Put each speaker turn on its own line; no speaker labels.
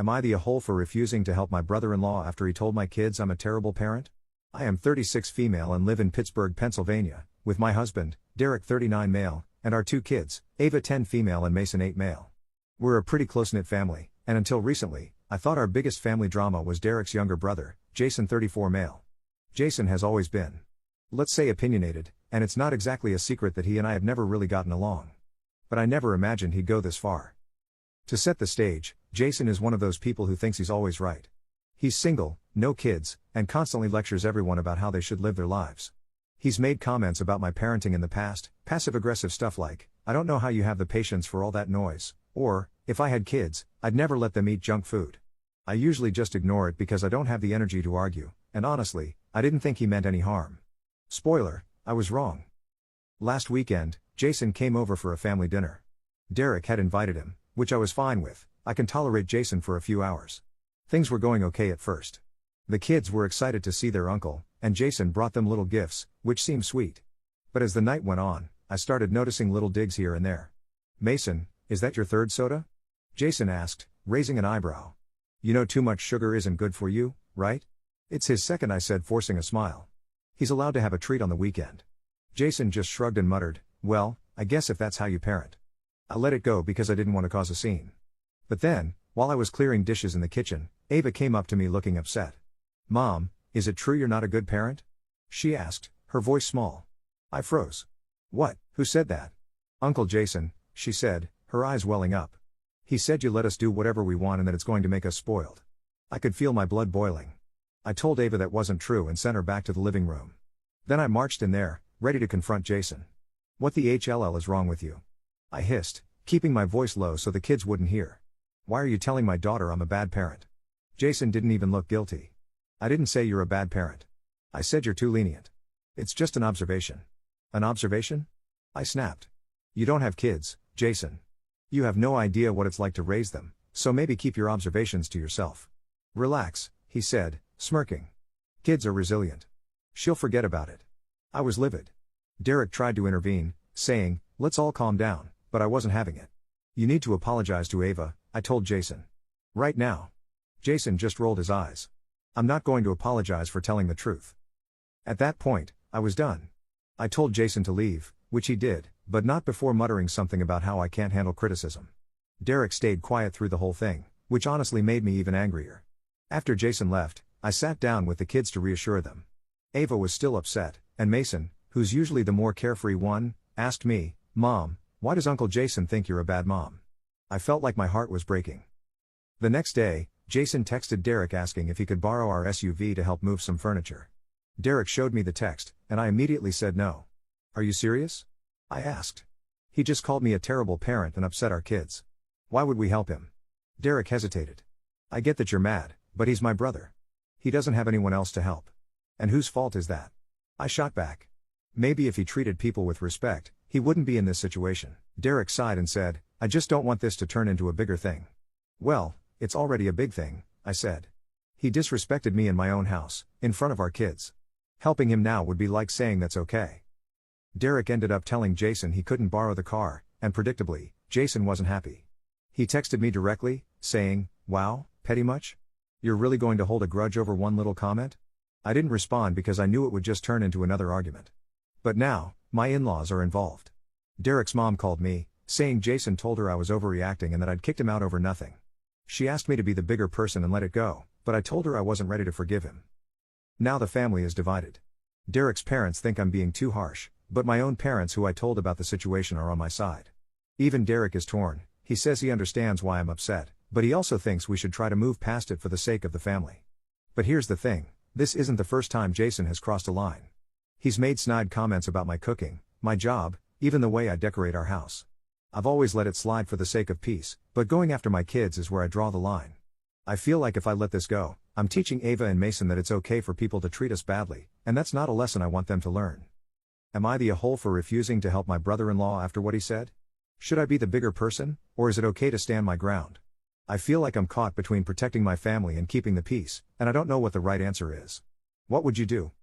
Am I the a-hole for refusing to help my brother-in-law after he told my kids I'm a terrible parent? I am 36 female and live in Pittsburgh, Pennsylvania, with my husband, Derek 39 male, and our 2 kids, Ava 10 female and Mason 8 male. We're a pretty close-knit family, and until recently, I thought our biggest family drama was Derek's younger brother, Jason 34 male. Jason has always been, let's say, opinionated, and it's not exactly a secret that he and I have never really gotten along. But I never imagined he'd go this far. To set the stage, Jason is one of those people who thinks he's always right. He's single, no kids, and constantly lectures everyone about how they should live their lives. He's made comments about my parenting in the past, passive-aggressive stuff like, "I don't know how you have the patience for all that noise," or, "If I had kids, I'd never let them eat junk food." I usually just ignore it because I don't have the energy to argue, and honestly, I didn't think he meant any harm. Spoiler, I was wrong. Last weekend, Jason came over for a family dinner. Derek had invited him, which I was fine with. I can tolerate Jason for a few hours. Things were going okay at first. The kids were excited to see their uncle, and Jason brought them little gifts, which seemed sweet. But as the night went on, I started noticing little digs here and there. "Mason, is that your third soda?" Jason asked, raising an eyebrow. "You know too much sugar isn't good for you, right?" "It's his second," I said, forcing a smile. "He's allowed to have a treat on the weekend." Jason just shrugged and muttered, "Well, I guess if that's how you parent." I let it go because I didn't want to cause a scene. But then, while I was clearing dishes in the kitchen, Ava came up to me looking upset. "Mom, is it true you're not a good parent?" she asked, her voice small. I froze. "What? Who said that?" "Uncle Jason," she said, her eyes welling up. "He said you let us do whatever we want and that it's going to make us spoiled." I could feel my blood boiling. I told Ava that wasn't true and sent her back to the living room. Then I marched in there, ready to confront Jason. "What the HLL is wrong with you?" I hissed, keeping my voice low so the kids wouldn't hear. "Why are you telling my daughter I'm a bad parent?" Jason didn't even look guilty. "I didn't say you're a bad parent. I said you're too lenient. It's just an observation." "An observation?" I snapped. "You don't have kids, Jason. You have no idea what it's like to raise them, so maybe keep your observations to yourself." "Relax," he said, smirking. "Kids are resilient. She'll forget about it." I was livid. Derek tried to intervene, saying, "Let's all calm down," but I wasn't having it. "You need to apologize to Ava," I told Jason. "Right now." Jason just rolled his eyes. "I'm not going to apologize for telling the truth." At that point, I was done. I told Jason to leave, which he did, but not before muttering something about how I can't handle criticism. Derek stayed quiet through the whole thing, which honestly made me even angrier. After Jason left, I sat down with the kids to reassure them. Ava was still upset, and Mason, who's usually the more carefree one, asked me, "Mom, why does Uncle Jason think you're a bad mom?" I felt like my heart was breaking. The next day, Jason texted Derek asking if he could borrow our SUV to help move some furniture. Derek showed me the text, and I immediately said no. "Are you serious?" I asked. "He just called me a terrible parent and upset our kids. Why would we help him?" Derek hesitated. "I get that you're mad, but he's my brother. He doesn't have anyone else to help. And whose fault is that?" I shot back. "Maybe if he treated people with respect, he wouldn't be in this situation." Derek sighed and said, "I just don't want this to turn into a bigger thing." "Well, it's already a big thing," I said. "He disrespected me in my own house, in front of our kids. Helping him now would be like saying that's okay." Derek ended up telling Jason he couldn't borrow the car, and predictably, Jason wasn't happy. He texted me directly, saying, "Wow, petty much? You're really going to hold a grudge over one little comment?" I didn't respond because I knew it would just turn into another argument. But now, my in-laws are involved. Derek's mom called me, saying Jason told her I was overreacting and that I'd kicked him out over nothing. She asked me to be the bigger person and let it go, but I told her I wasn't ready to forgive him. Now the family is divided. Derek's parents think I'm being too harsh, but my own parents who I told about the situation are on my side. Even Derek is torn. He says he understands why I'm upset, but he also thinks we should try to move past it for the sake of the family. But here's the thing, this isn't the first time Jason has crossed a line. He's made snide comments about my cooking, my job, even the way I decorate our house. I've always let it slide for the sake of peace, but going after my kids is where I draw the line. I feel like if I let this go, I'm teaching Ava and Mason that it's okay for people to treat us badly, and that's not a lesson I want them to learn. Am I the a-hole for refusing to help my brother-in-law after what he said? Should I be the bigger person, or is it okay to stand my ground? I feel like I'm caught between protecting my family and keeping the peace, and I don't know what the right answer is. What would you do?